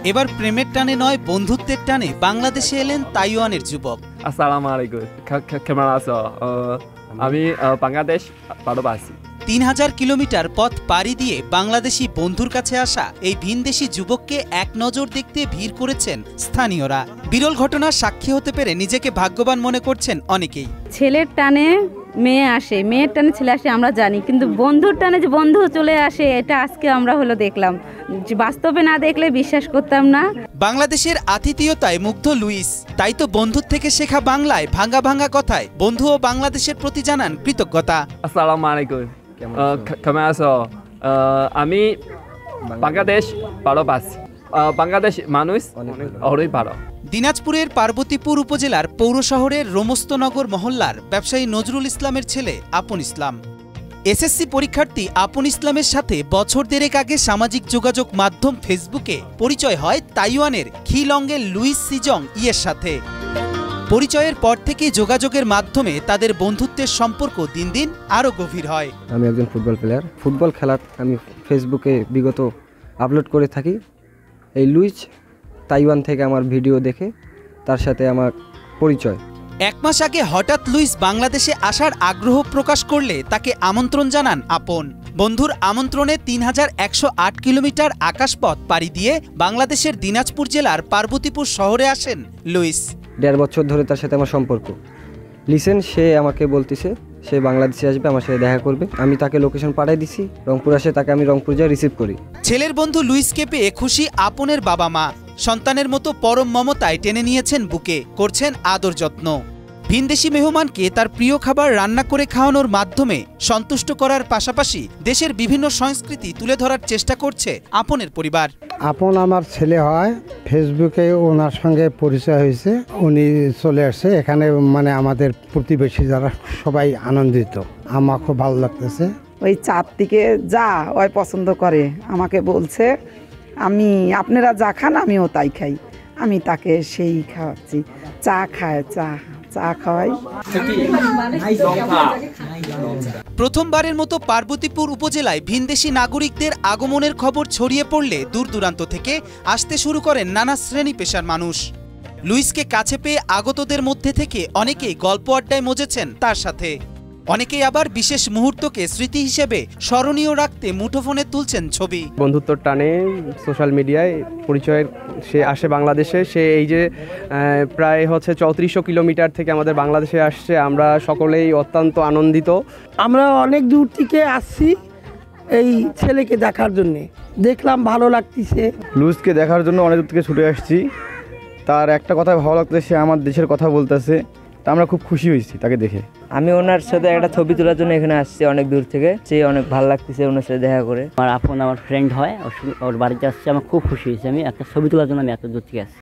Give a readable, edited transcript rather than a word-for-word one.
এবার প্রেমের টানে নয়, বন্ধুত্বের টানে বাংলাদেশে এলেন তাইওয়ানের যুবক। আসসালামু আলাইকুম, কেমন আছো? আমি বাংলাদেশ ভালোবাসি। 3000 কিলোমিটার পথ পাড়ি দিয়ে বাংলাদেশি বন্ধুর কাছে আসা এই ভিনদেশি যুবককে এক নজর দেখতে ভিড় করেছেন স্থানীয়রা। বিরল ঘটনার সাক্ষী হতে পেরে নিজেকে ভাগ্যবান মনে করছেন অনেকেই। ছেলের টানে মেয়ে আসে, মেয়ের টানে ছেলে আসে আমরা জানি, কিন্তু বন্ধুর টানে যে বন্ধু চলে আসে এটা আজকে আমরা দেখলাম। বাস্তবে না দেখলে বিশ্বাস করতাম না। বাংলাদেশের আতিথেয়তায় মুগ্ধ লুইস, তাই তো বন্ধুর থেকে শেখা বাংলায় ভাঙা ভাঙা কথায় বন্ধু ও বাংলাদেশের প্রতি জানান কৃতজ্ঞতা। আসসালামু আলাইকুম, কেমন আছো? আমি বাংলাদেশ ভালোবাসি। বাংলাদেশ মানুষ অনেক ভালো। দিনাজপুরের পার্বতীপুর উপজেলার পৌর শহরের রোমস্তনগর মহল্লার ব্যবসায়ী নজরুল ইসলামের ছেলে আপন ইসলাম। এসএসসি পরীক্ষার্থী আপন ইসলামের সাথে বছর দেড়েক আগে সামাজিক যোগাযোগ মাধ্যম ফেসবুকে পরিচয় হয় তাইওয়ানের খিলংয়ের লুইস সিজং ইয়ের সাথে। পরিচয়ের পর থেকে যোগাযোগের মাধ্যমে তাদের বন্ধুত্বের সম্পর্ক দিন দিন আরও গভীর হয়। আমি একজন ফুটবল প্লেয়ার। ফুটবল খেলার আমি ফেসবুকে বিগত আপলোড করে থাকি। এই লুইস তাইওয়ান থেকে আমার ভিডিও দেখে তার সাথে আমার পরিচয়। 1 মাস আগে হঠাৎ লুইস বাংলাদেশে আসার আগ্রহ প্রকাশ করলে তাকে আমন্ত্রণ জানান আপন। বন্ধুর আমন্ত্রণে 3108 কিলোমিটার আকাশপথ পাড়ি দিয়ে বাংলাদেশের দিনাজপুর জেলার পার্বতীপুর শহরে আসেন লুইস। 1.5 বছর ধরে তার সাথে আমার সম্পর্ক। লিসেন, সে আমাকে বলতেছে সে বাংলাদেশে আসবে, আমার সাথে দেখা করবে। আমি তাকে লোকেশন পাঠিয়ে দিছি, রংপুর আসে, তাকে আমি রংপুর যাই রিসিভ করি। ছেলের বন্ধু লুইসকে পেয়ে খুশি আপনের বাবা মা। সন্তানের মতো পরম মমতায় টেনে নিয়েছেন বুকে, করছেন আদর যত্ন। ভিনদেশি মেহমানকে তার প্রিয় খাবার রান্না করে খাওয়ানোর মাধ্যমে সন্তুষ্ট করার পাশাপাশি দেশের বিভিন্ন সংস্কৃতি তুলে ধরার চেষ্টা করছে আপনের পরিবার। আপন আমার ছেলে হয়, ফেসবুকে ওনার সঙ্গে পরিচয় হয়েছে, উনি চলে আসছে এখানে। আমাদের প্রতিবেশী যারা সবাই আনন্দিত, আমার খুব ভালো লাগতেছে। ওই চাপ থেকে যা ওই পছন্দ করে, আমাকে বলছে আপনারা যা খান আমিও তাই খাই। আমি তাকে সেই খাওয়াচ্ছি, চা খায়, চা খাওয়াই। প্রথমবারের মতো পার্বতীপুর উপজেলায় ভিনদেশি নাগরিকদের আগমনের খবর ছড়িয়ে পড়লে দূর দূরান্ত থেকে আসতে শুরু করেন নানা শ্রেণী পেশার মানুষ। লুইসকে কাছে পেয়ে আগতদের মধ্যে থেকে অনেকেই গল্প আড্ডায় মজেছেন তার সাথে। অনেকেই আবার বিশেষ মুহূর্তকে স্মৃতি হিসেবে স্মরণীয় রাখতে মুঠোফোনে তুলছেন ছবি। বন্ধুত্বর টানে সোশ্যাল মিডিয়ায় পরিচয়ের সে আসে বাংলাদেশে। সে এই যে প্রায় 3400 কিলোমিটার থেকে আমাদের বাংলাদেশে আসছে, আমরা সকলেই অত্যন্ত আনন্দিত। আমরা অনেক দূর থেকে আসছি এই ছেলেকে দেখার জন্যে, দেখলাম ভালো লাগতেছে। লুইসকে দেখার জন্য অনেক দূর থেকে ছুটে আসছি। তার একটা কথা ভালো লাগতেছে, সে আমার দেশের কথা বলতেছে, তা আমরা খুব খুশি হয়েছি তাকে দেখে। আমি ওনার সাথে একটা ছবি তোলার জন্য এখানে আসছি অনেক দূর থেকে। সে অনেক ভালো লাগতেছে ওনার সাথে দেখা করে। আমার আপন আমার ফ্রেন্ড হয়, ওর বাড়িতে আসছে, আমার খুব খুশি হয়েছে। আমি একটা ছবি তোলার জন্য আমি এত দূর থেকে আসছি।